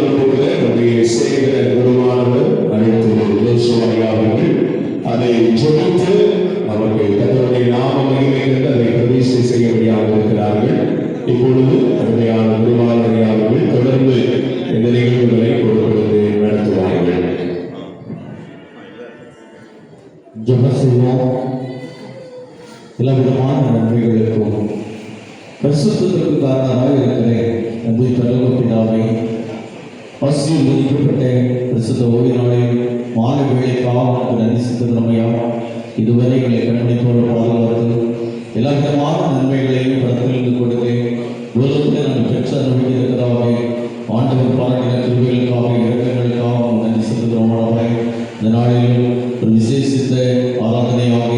வந்திருக்கிற நம்முடைய சேகர குருவானவர் அவர்கள் அதை ஜெபித்து அவர்கள் தங்களுடைய நாம மகிமை கண்டு அதை பிரதிஷ்டை செய்யபடியாக இருக்கிறார்கள். இப்பொழுது அருமையான குருவானவர் அவர்கள் தொடர்ந்து இந்த நிகழ்வுகளை பொறுப்படுத்தி நடத்துவார்கள். ஜெபம் செய்வோம். எல்லா விதமான நன்மைகளுக்கும் பரிசுத்தத்திற்கு காரணமாக இருக்கிறேன். நன்றி கடவுள் பிதாவை ஆசீர்வதிக்கப்பட்ட பரிசுத்த ஓய்வு நாளில் மாலை வேளைக்காக நன்றி செலுத்துகிறோமையா. இதுவரை எங்களை கண்மணிப்போடு பாதுகாத்து எல்லா விதமான நன்மைகளையும் படத்திலிருந்து கொடுத்து உலகத்தில் நாங்கள் பெற்று அனுபவிக்கிறதாக ஆண்டவர் பாராட்டின கிருபைகளுக்காக இறக்கங்களுக்காக நன்றி செலுத்துகிறோம். இந்த நாளில் ஒரு விசேஷித்த ஆராதனையாக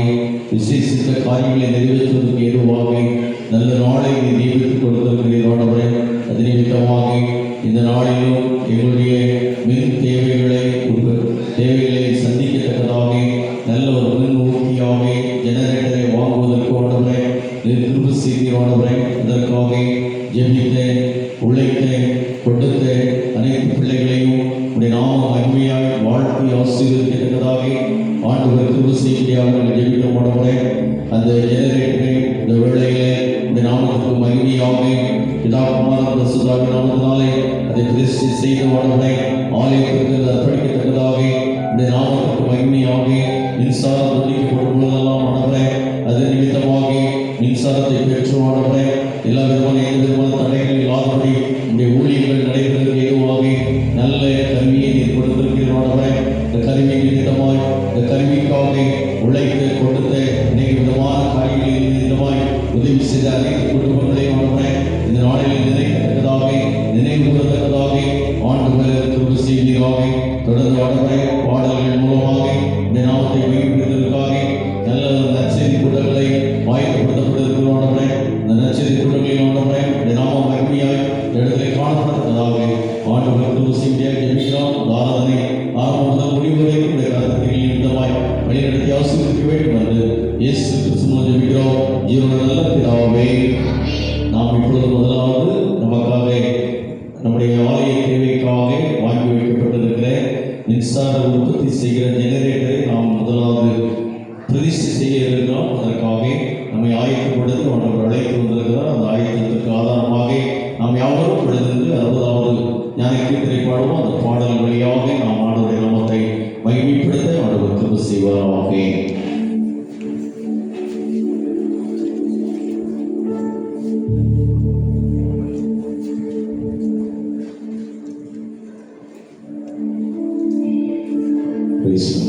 விசேஷித்த காரியங்களை நிறைவேற்றுவதற்கு ஏதுவாக நல்ல நாளை நியமித்துக் கொடுத்திருக்கிறீர்களே. அது நிமித்தமாக இந்த நாளிலும் எங்களுடைய மின் தேவைகளை சந்திக்கத்தக்கதாக நல்ல ஒரு முன்னோக்கியாக ஜெனரேட்டரை வாங்குவதற்கு ஆண்டவரே திரும்ப செய்கிறோம். அதற்காக ஜெபித்த உழைத்த கொடுத்த அனைத்து பிள்ளைகளையும் உடைய நாம அருமையாக வாழ்க்கை ஆசீர்வதிக்கத்தக்கதாக ஆண்டவர் திரும்ப செய்கிறார்கள். ஜெபிக்கிறோம் ஆண்டவரே. அந்த ஜெனரேட்டரை இந்த வேளையிலே உடைய நாமத்துக்கு மகிமையாக பிதாகுமாரன் சுதாவின் நாமத்தினாலே அதை பிரதிஷ்டை செய்த ஆண்டவரே ஆலயத்திற்கு அர்ப்பணிக்கத்தக்கதாக உடைய நாமத்துக்கு மகிமையாக மின்சாரம் துண்டிக்கப்படும் போதெல்லாம் ஆண்டவரே அது நிமித்தமாக மின்சாரத்தை பெற்று ஆண்டவரே எல்லா விதமான எந்த விதமான தடைகள் இல்லாதபடி உடைய ஊழியர்கள் நடைபெறுவதற்கு ஏதுவாக நல்ல கல்வியை நீர் கொடுத்திருக்கிறோம் ஆண்டவரே. இந்த கல்வி நிமித்தமாய் இந்த கல்விக்காக உழைத்து கொடுத்த அநேக விதமான காரியங்களில் நிமித்தமாய் உதவி செய்த அனைத்து குடும்பங்களையும் ஆண்டவரே இந்த நாளில் நினைக்கத்தக்கதாக நினைவு கூறத்தக்கதாக ஆண்டவர் திரும்ப செய்வீராக. தொடர்ந்து ஆண்டவரே பாடல்கள் மூலமாக இந்த நாமத்தை மகிழ்ப்படுத்துவதற்காக நல்ல நற்செய்தி கூட்டங்களை ஆயத்தப்படுத்தப்பட்டிருக்கிறோம் ஆண்டவரே. இந்த நற்செய்தி கூட்டங்களில் ஆண்டவரே இந்த நாம மகிமையாய் இடத்திலே காணப்படத்தக்கதாக ஆண்டவர் திரும்ப செய்தியாக ஜெபிக்கிறோம். ஆராதனை ஆரம்பம் முதல் முடிவு வரைக்கும் இந்த கருத்துக்கள் நிமித்தமாய் வழிநடத்தி ஆசீர்வதிக்க வேண்டும் என்று இயேசு கிறிஸ்துவின் ஜெபிக்கிறோம். ஜீவன நல்ல பிதாவே. நாம் இப்பொழுது முதலாவது நமக்காக நம்முடைய ஆலய தேவைக்காக வாங்கி வைக்கப்பட்டிருக்கிற மின்சார உற்பத்தி செய்கிற ஜெனரேட்டரை நாம் முதலாவது பிரதிஷ்டை செய்ய இருக்கிறோம். அதற்காக நம்மை ஆயத்தப்படுத்தி ஆண்டவர் அழைத்து வந்திருக்கிறார். அந்த ஆயத்தத்திற்கு ஆதாரமாக நாம் யாவரும் எழுதிருந்து 60வது ஞான கீர்த்தனை பாடுவோம். அந்த பாடல் வழியாக நாம் ஆண்டவருடைய நாமத்தை மகிமைப்படுத்த ஆண்டவர் கிருபை செய்வாராக.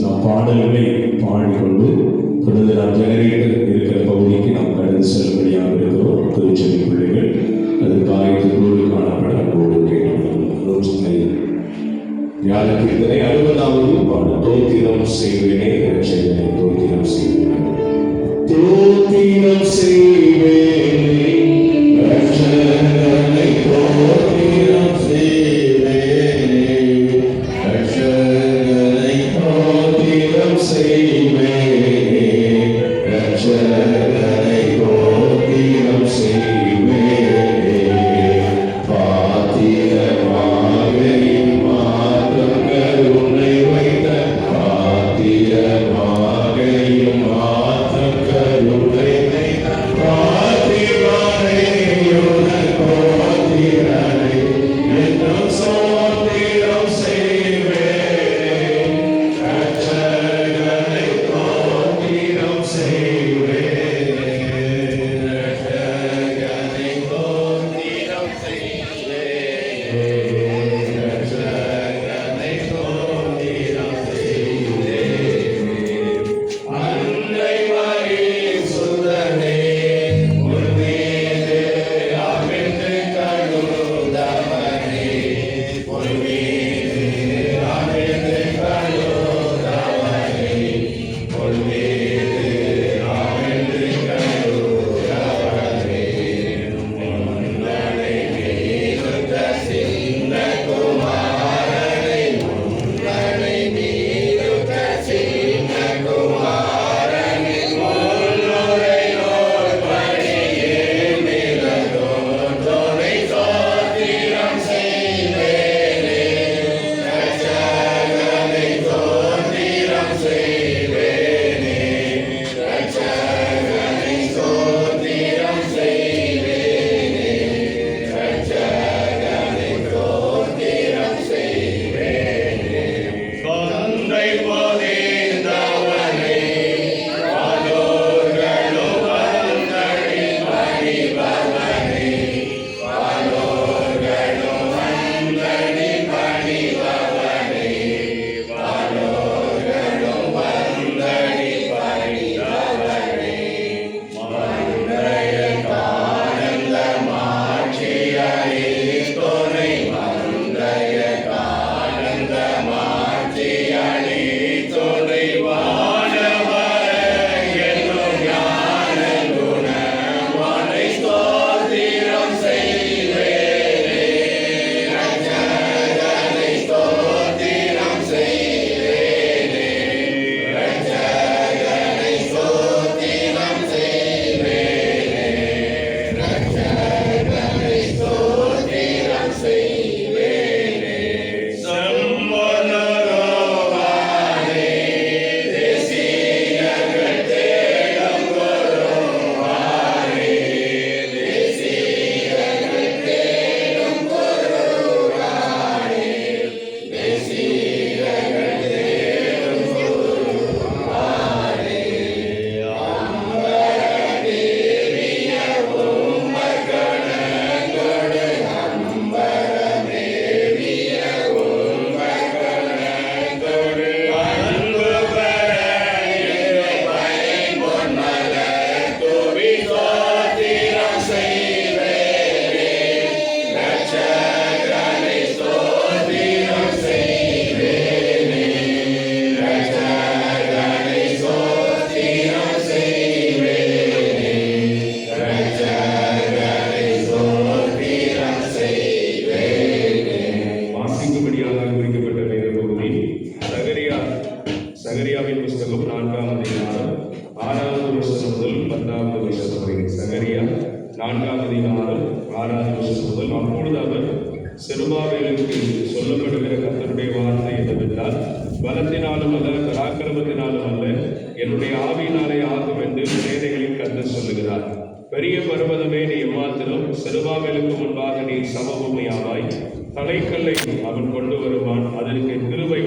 நாம் பாடல்களை பாடிக்கொண்டு தொடர்ந்து நாம் ஜெனரேட்டர் இருக்கிற பகுதிக்கு நாம் கடந்து செல்லும்படியாக இருக்கிறோம். திருச்செவி பிள்ளைகள் அதற்கு ஆயத்தத்தோடு காணப்பட அன்போடு ஞானகீர்த்தனை 60வது பாடல். தோத்திரம் செய்வேனே ரட்சகனே தோத்திரம் செய்வேனே தோத்திரம் செய்வேனே ரட்சகனை தோத்திரம் செய்வேனே ரட்சகனை தோத்திரம் செய்வேனே ரட்சகனை தோத்திரம் செய்வேனே பாத்திரமாகையும் மாற்றம் கருணை வைத்த பாத்திரமாகையும் மாற்றம் கருணை வைத்த பாத்திர கொண்டு வருவான். அதற்கு கிருபை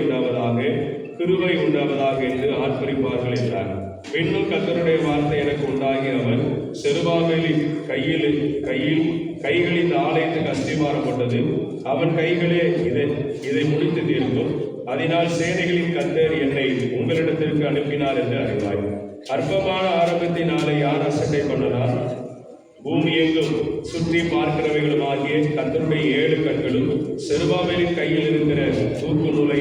உண்டாவதாக என்று ஆர்ப்பரிப்பார்கள் என்றார். பின்னும் கர்த்தருடைய வார்த்தை எனக்கு உண்டாகி, அவர் செருபாபேலின் கைகளில் இந்த ஆலயத்துக்கு அஸ்திவாரம் போட்டது. அவன் கைகளே இதை முடித்து தீர்க்கும். அதனால் சேனைகளின் கர்த்தர் என்னை உங்களிடத்திற்கு அனுப்பினார் என்று அறிவாய். அற்பமான ஆரம்பத்தினாலே யார் அசட்டை பண்ணலாம்? பூமி எங்கும் சுற்றி பார்க்கிறவைகளும் ஆகிய கர்த்தருடைய 7 கண்களும் செருபாபேலின் கையில் இருக்கிற தூக்கு நூலை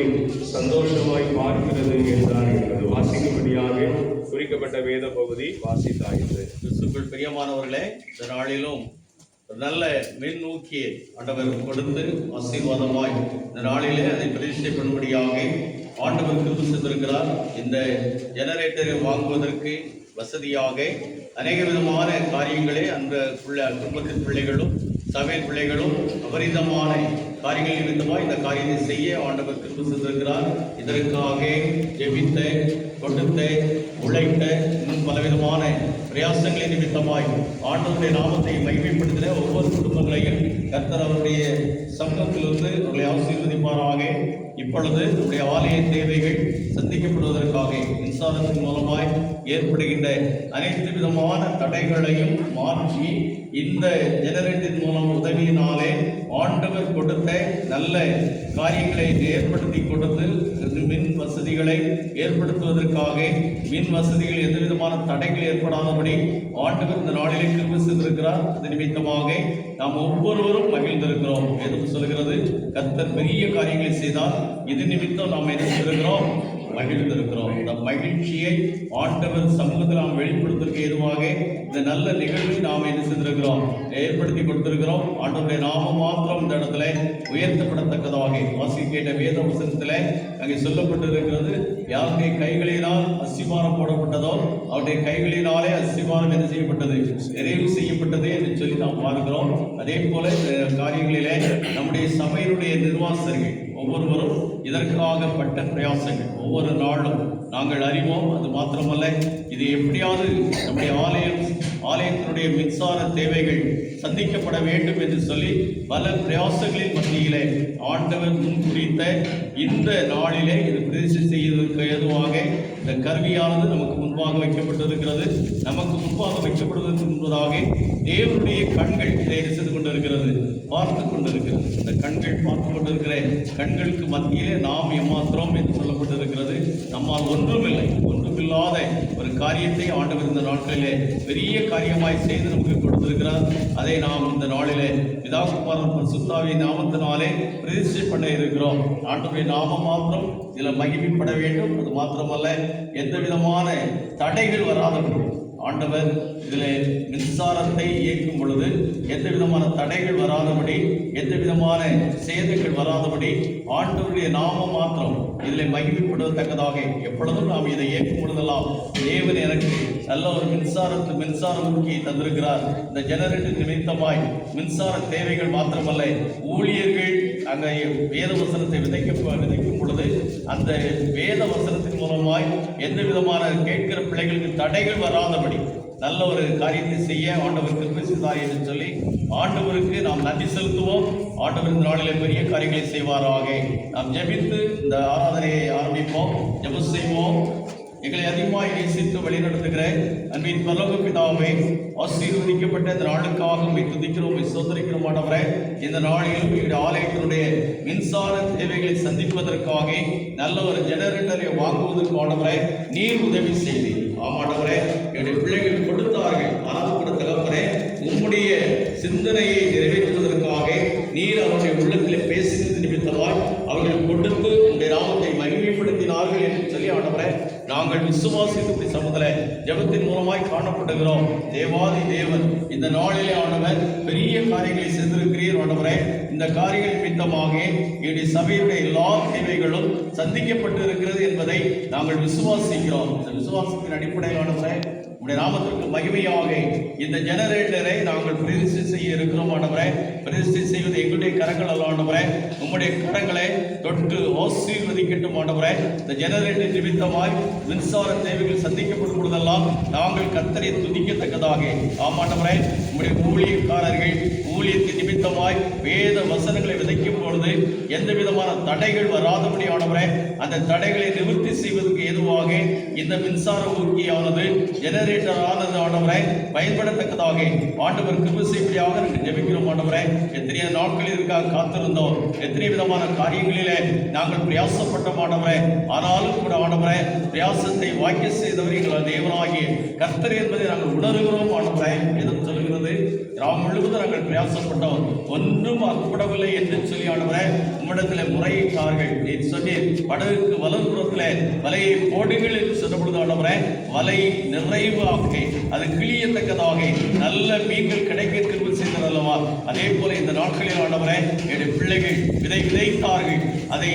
சந்தோஷமாய் பார்க்கிறது என்றார் என்பது வாசிக்கும்படியாக குறிக்கப்பட்ட வேத பகுதி வாசித்தாயிற்று. கிறிஸ்துவுக்குள் பிரியமானவர்களே, இந்த நாளிலும் ஒரு நல்ல மின்னூக்கியை ஆண்டவர் கொடுத்து ஆசீர்வாதமாய் இந்த நாளிலே அதை பிரதிஷ்டை பண்ணும்படியாக ஆண்டவர் கிருபை செய்திருக்கிறார். இந்த ஜெனரேட்டரை வாங்குவதற்கு வசதியாக அநேக விதமான காரியங்களே அந்த குடும்பத்தின் பிள்ளைகளும் சபையின் பிள்ளைகளும் அபரிதமான காரியங்கள் நிமித்தமாக இந்த காரியத்தை செய்ய ஆண்டவர் கிருபை செய்திருக்கிறார். இதற்காக ஜெபித்த, கொடுத்த, உழைத்த, இன்னும் பலவிதமான பிரயாசங்களின் நிமித்தமாய் ஆண்டவருடைய நாமத்தை மகிமைப்படுத்தின ஒவ்வொரு குடும்பங்களையும் கர்த்தர் அவருடைய சமூகத்திலிருந்து அவர்களை ஆசீர்வதிப்பாராக. இப்பொழுது நம்முடைய ஆலய தேவைகள் சந்திக்கப்படுவதற்காக மின்சாரத்தின் மூலமாய் ஏற்படுகின்ற அனைத்து விதமான தடைகளையும் மாற்றி இந்த ஜெனரேட்டரின் மூலம் உதவியினாலே ஆண்டவர் கொடுத்த நல்ல காரியங்களை ஏற்படுத்தி கொடுத்து மின் வசதிகளை ஏற்படுத்துவதற்காக மின் வசதிகள் எந்த விதமான தடைகள் ஏற்படாதபடி ஆண்டவர் இந்த நாளிலே கிருபை செய்திருக்கிறார். அது நிமித்தமாக நாம் ஒவ்வொருவரும் மகிழ்ந்திருக்கிறோம். எதுவும் சொல்கிறது, கர்த்தர் பெரிய காரியங்களை செய்தால் இது நிமித்தம் நாம் என்ன செய்திருக்கிறோம்? மகிழ்ந்திருக்கிறோம். இந்த மகிழ்ச்சியை ஆண்டவர் சமூகத்தில் நாம் வெளிப்படுத்துவதற்கு ஏதுவாக இந்த நல்ல நிகழ்வை நாம் என்ன செய்திருக்கிறோம்? ஏற்படுத்தி கொடுத்திருக்கிறோம். ஆண்டவருடைய நாமம் மாத்திரம் இந்த இடத்துல உயர்த்தப்படத்தக்கதாக வாசிக்கின்ற வேத வசனத்தில் அங்கே சொல்லப்பட்டிருக்கிறது. யாருடைய கைகளினால் அஸ்திவாரம் போடப்பட்டதோ அவருடைய கைகளினாலே அஸ்திவாரம் என்ன செய்யப்பட்டது? நிறைவு செய்யப்பட்டது என்று சொல்லி நாம் பார்க்கிறோம். அதே போல காரியங்களிலே நம்முடைய சபையினுடைய நிர்வாகர்கள் ஒவ்வொருவரும் இதற்காகப்பட்ட பிரயாசங்கள் ஒவ்வொரு நாளும் நாங்கள் அறிவோம். அது மாத்திரமல்ல, இது எப்படியாவது நம்முடைய ஆலயத்தினுடைய மின்சார தேவைகள் சந்திக்கப்பட வேண்டும் என்று சொல்லி பல பிரயாசங்களின் மத்தியிலே ஆண்டவர் முன்குறித்த இந்த நாளிலே இது பிரதிஷ்டை செய்வதற்கு ஏதுவாக இந்த கருவியானது நமக்கு முன்பாக வைக்கப்பட்டிருக்கிறது. நமக்கு முன்பாக வைக்கப்படுவதற்கு முன்பதாக தேவனுடைய கண்கள் இதை செய்து கொண்டிருக்கிறது, பார்த்து கொண்டிருக்கிறது. இந்த கண்கள் பார்த்து கொண்டிருக்கிற கண்களுக்கு மத்தியிலே நாம் ஏமாத்திரம் என்று சொல்லப்பட்டிருக்கிறது. நம்மால் ஒன்றுமில்லாத ஒரு காரியத்தை ஆண்டவர் இந்த நாட்களிலே பெரிய காரியமாய் செய்து நமக்கு கொடுத்திருக்கிறார். அதை நாம் இந்த நாளிலே பிதா குமாரன் பரிசுத்தாவின் நாமத்தினாலே பிரதிஷ்டை பண்ண இருக்கிறோம். ஆண்டவருடைய நாமம் மாத்திரம் இதில் மகிமைப்பட வேண்டும். அது மாத்திரமல்ல, எந்த விதமான தடைகள் வராதபடி ஆண்டவர் இதில் மின்சாரத்தை இயக்கும் பொழுது எந்த விதமான தடைகள் வராதபடி, எந்த விதமான சேதங்கள் வராதபடி ஆண்டவருடைய நாமம் மாத்திரம் இதில் மகிமைப்படுவதற்கதாக எப்பொழுதும் நாம் இதை இயக்கும் பொழுதெல்லாம் தேவன் எனக்கு நல்ல ஒரு மின்சார ஊக்கியை தந்திருக்கிறார். இந்த ஜெனரேட்டர் நிமித்தமாய் மின்சார தேவைகள் மாத்திரமல்ல, ஊழியர்கள் அங்கே வேத வசனத்தை விதைக்கும் பொழுது அந்த வேத வசனத்தின் மூலமாய் எந்த விதமான கேட்கிற பிள்ளைகளுக்கு தடைகள் வராதபடி நல்ல ஒரு காரியத்தை செய்ய ஆண்டவர் கிருபை செய்தார் என்று சொல்லி ஆண்டவருக்கு நாம் நன்றி செலுத்துவோம். ஆண்டவர் இந்த நாளிலே பெரிய காரியங்களை செய்வாராக. நாம் ஜெபித்து இந்த ஆராதனையை ஆரம்பிப்போம், ஜெபம் செய்வோம். எங்களை அதிகமாக நேசித்து வழிநடத்துகிற அன்பின் பரலோக பிதாவே, ஆசீர்வதிக்கப்பட்ட இந்த நாளுக்காக துதிக்கிறோம், சோதரிக்கிறோம். ஆண்டவரே, இந்த நாளில் எங்களுடைய ஆலயத்தினுடைய மின்சார தேவைகளை சந்திப்பதற்காக நல்ல ஒரு ஜெனரேட்டரை வாங்குவதற்கு ஆண்டவரே நீர் உதவி செய்தீர். ஆமாண்டவரே, என்னுடைய பிள்ளைகள் கொடுத்தார்கள். ஆனால் கொடுத்தவரே, உம்முடைய சிந்தனையை நிறைவேற்றுவதற்காக நீர் அவருடைய உள்ளத்தில் பேசினது நிமித்தமாய் அவர்கள் கொடுத்து உங்களுடைய நாமத்தை மகிமைப்படுத்தினார்கள் என்று சொல்லி ஆண்டவரே நாங்கள் விசுவாசித்து சமூகத்தில் ஜெபத்தின் மூலமாய் காணப்படுகிறோம். தேவாதி தேவன் இந்த நாளிலே ஆண்டவர் பெரிய காரியங்களை செய்திருக்கிறீர். ஆண்டவரே, இந்த காரியங்கள் நிமித்தமாக என்னுடைய சபையுடைய எல்லா தேவைகளும் சந்திக்கப்பட்டு இருக்கிறது என்பதை நாங்கள் விசுவாசிக்கிறோம். இந்த விசுவாசத்தின் அடிப்படையில் ஆண்டவரே உடைய நாமத்திற்கு மகிமையாக இந்த ஜெனரேட்டரை நாங்கள் பிரதிஷ்டை செய்ய இருக்கிறோம் ஆண்டவரே. பிரதிஷ்டை செய்வது எங்களுடைய கரங்கள் அல்ல ஆண்டவரே, உம்முடைய கரங்களை தொட்டு ஆசீர்வதிக்கட்டும் ஆண்டவரே. இந்த ஜெனரேட்டர் நிமித்தமாய் மின்சார தேவைகள் சந்திக்கப்படும் பொழுதெல்லாம் நாங்கள் கர்த்தரை துதிக்கத்தக்கதாக ஆமாண்டவரே, உம்முடைய ஊழியக்காரர்கள் ஊழியத்தின் நிமித்தமாய் வேத வசனங்களை விதைக்கும் பொழுது எந்த விதமான தடைகள் வராதபடி ஆண்டவரே, அந்த தடைகளை நிவர்த்தி செய்வதற்கு ஏதுவாக இந்த மின்சார ஊக்கியானது ஜெனரேட்டர் ஆனது ஆண்டவரே பயன்படத்தக்கதாக ஆண்டவர் கிருபை செய்வதாக நாங்கள் ஜெபிக்கிறோம் ஆண்டவரே. எத்தனையோ நாட்கள் இருக்காக காத்திருந்தோம், எத்தனை விதமான காரியங்களிலே நாங்கள் பிரயாசப்பட்டோம் ஆண்டவரே. ஆனாலும் கூட ஆண்டவரே, பிரயாசத்தை வாக்கிய செய்தவர் எங்கள் தேவனாகிய கர்த்தர் என்பதை நாங்கள் உணர்கிறோம் ஆண்டவரே. எதுவும் சொல்கிறது, கிராமம் முழுவதும் நாங்கள் பிரயாசப்பட்டோம், ஒன்றும் அற்புடவில்லை என்று சொல்லி ஆண்டவரே உம்மிடத்தில் முறையிட்டார்கள். நீ சொன்னீர், படகுக்கு வலதுபுறத்தில் வலையை போடுங்கள் என்று சொன்ன பொழுது ஆண்டவரே, வலை நிறைவாக அது கிளியத்தக்கதாக நல்ல மீன்கள் கிடைக்க கிருபை செய்தது அல்லவா. அதே போல இந்த நாட்களில் ஆண்டவரே, என்னுடைய பிள்ளைகள் விதைத்தார்கள், அதை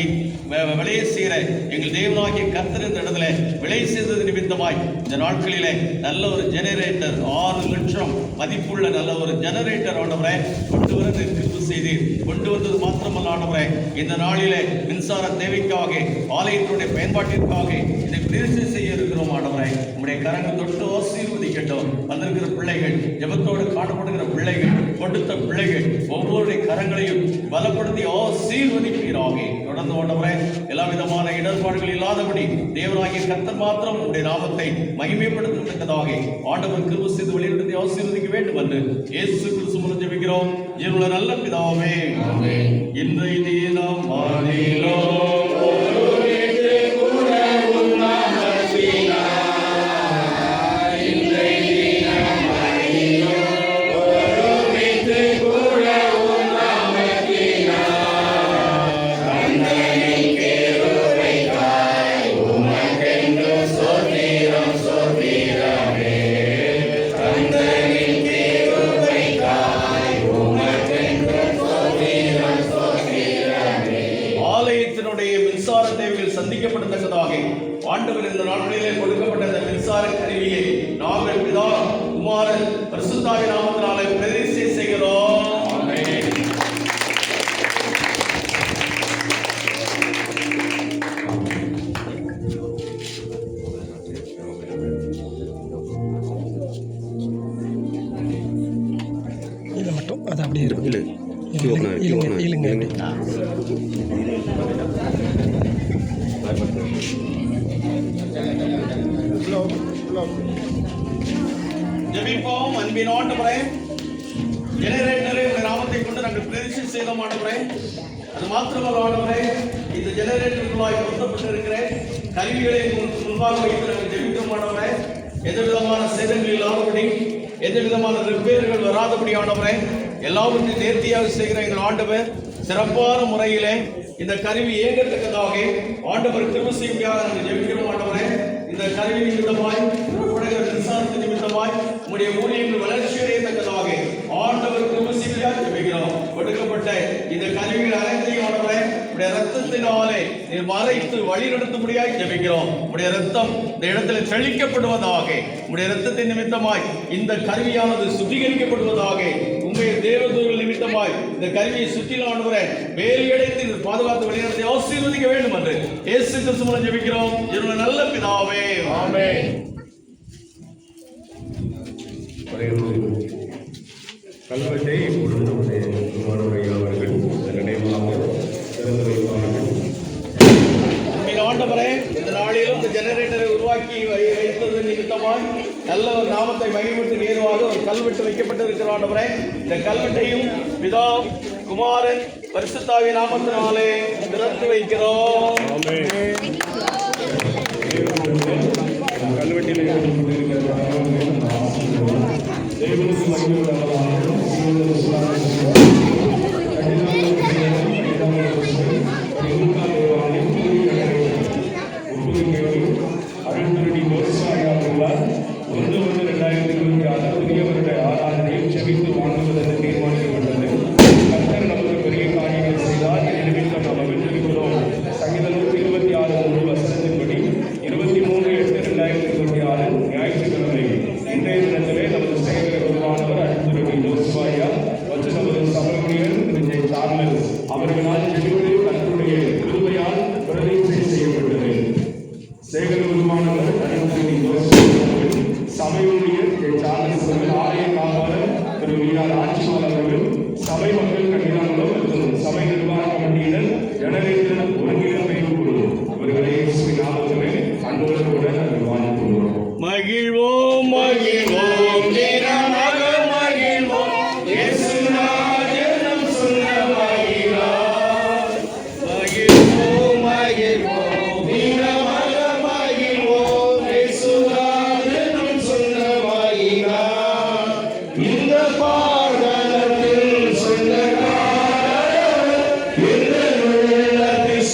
விளைய செய்கிற எங்கள் தேவனாகிய கர்த்தர் இந்த இடத்துல விளை செய்தது நிமித்தமாய் இந்த நாட்களிலே நல்ல ஒரு ஜெனரேட்டர் 6 லட்சம் மதிப்புள்ள நல்ல ஒரு ஜெனரேட்டர் ஆண்டவரே கொண்டு வந்து கிருபை செய்தீர். கொண்டு வந்தது மாத்திரமல்ல ஆண்டவரே, இந்த நாளிலே மின்சார தேவைக்காக ஆலயத்தினுடைய பயன்பாட்டிற்காக இதை பிரதிஷ்டை செய்ய இருக்கிறோம் ஆண்டவரே. உம்முடைய கரங்கள் தொட்டு ஆசீர்வதிக்கட்டும். வந்திருக்கிற பிள்ளைகள், ஜெபத்தோடு காணப்படுகிற பிள்ளைகள், கொடுத்த பிள்ளைகள் ஒவ்வொருடைய கரங்களையும் பலப்படுத்தி ஆசீர்வதிப்பீராக. தொடர்ந்து ஆண்டவரே, எல்லா விதமான இடர்பாடுகள் இல்லாதபடி தேவனாகிய கர்த்தர் மாத்திரம் உடைய நாமத்தை மகிமைப்படுத்தத்தக்கதாக ஆண்டவர் கிருபை செய்து வெளியிடத்தை ஆசீர்வதிக்க வேண்டும் என்று இயேசு கிறிஸ்து மூலம் ஜெபிக்கிறோம். ஜீவனுள்ள நல்ல பிதாவே, இன்றைய தினம் வானிலோ மின்சார தேவைகள் சந்திக்கப்படத்தக்கதாக ஆண்டவர் இந்த நாட்களிலே கொடுக்கப்பட்ட இந்த மின்சார கருவியை நாங்கள் பிதா குமாரன் பரிசுத்தாவின் நாமத்தினாலே பிரதிஷ்டை செய்கிறோம். இது மட்டும் அது அப்படியே இருக்கு. இல்லைங்க ஜெபிப்போம். அன்பின் ஆண்டவரே, ஜெனரேட்டரை உங்கள் நாமத்தை கொண்டு நாங்கள் பிரதிஷ்டை செய்தோம் ஆண்டவரே. அது மாத்திரமல்ல ஆண்டவரே, இந்த ஜெனரேட்டர்களாய் பொருத்தப்பட்டிருக்கிற கருவிகளை முன்பாக வைத்து நாங்கள் ஜெபிக்கிறோம் ஆண்டவரே. எந்த விதமான சேதங்கள் இல்லாதபடி, எந்த விதமான ரிப்பேர்கள் வராதபடி ஆண்டவரே, எல்லாவற்றையும் நேர்த்தியாக செய்கிற எங்கள் ஆண்டவர் சிறப்பான முறையிலே இந்த கருவி இயங்கத்தக்கதாக ஆண்டவர் கிருபை செய்யும்படியாக நாங்கள் ஜெபிக்கிறோம் ஆண்டவரே. இந்த கருவி நிமித்தமாய் மின்சாரத்தின் நிமித்தமாய் உங்களுடைய ஊழியர்கள் வளர்ச்சி அடையத்தக்கதாக ஆண்டவர் கிருபை செய்யும்படியாக ஜெபிக்கிறோம். கொடுக்கப்பட்ட இந்த கருவிகள் அனைத்தையும் ஆண்டவரே உடைய ரத்தத்தினாலே நீர் மறைத்து வழி நடத்தும்படியாக ஜெபிக்கிறோம். உடைய ரத்தம் இந்த இடத்துல தெளிக்கப்படுவதாக, உடைய ரத்தத்தின் நிமித்தமாய் இந்த கருவியானது சுத்திகரிக்கப்படுவதாக, உங்கள் தேவதூதர்கள் நிமித்தமாய் இந்த கருவியை சுற்றிலானவரை வேலையடைத்து பாதுகாத்து வழிநடத்தி ஆசீர்வதிக்க வேண்டும் என்று இயேசு கிறிஸ்து மூலம் ஜெபிக்கிறோம். இவருடைய நல்ல பிதாவே, ஆமென். கல்வெட்டை இப்பொழுது அவர்கள் நினைவாக திறந்து வைப்பார்கள். ஆண்டவரே, இந்த நாளிலும் இந்த ஜெனரேட்டரை உருவாக்கி வைத்தது நிமித்தமாய் நல்ல ஒரு நாமத்தை மகிமைப்படுத்த ஏதுவாக ஒரு கல்வெட்டு வைக்கப்பட்டிருக்கிற ஆண்டவரே, இந்த கல்வெட்டையும் பிதா குமாரன் பரிசுத்தாவின் நாமத்தினாலே திறந்து வைக்கிறோம். கல்வெட்டில் அருள்திருடி விவசாயியாக உள்ளார். 1/1/2026 புதிய வருட ஆராதனையை செபித்து வாங்குவதற்கு தீர்மானிக்கப்பட்டது. கர்த்தர் நமக்கு பெரிய காரியங்கள் செய்தார், நிமித்தம் நாம் வென்றிருக்கிறோம். சங்கீதம் 126 வசனத்தின்படி 23/8/2026 ஞாயிற்றுக்கிழமை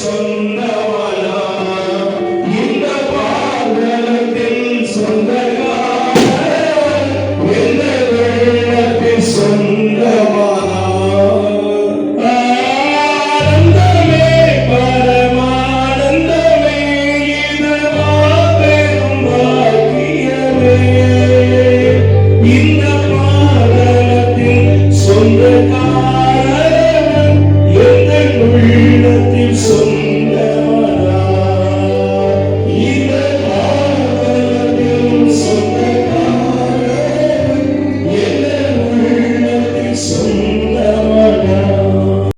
சொந்த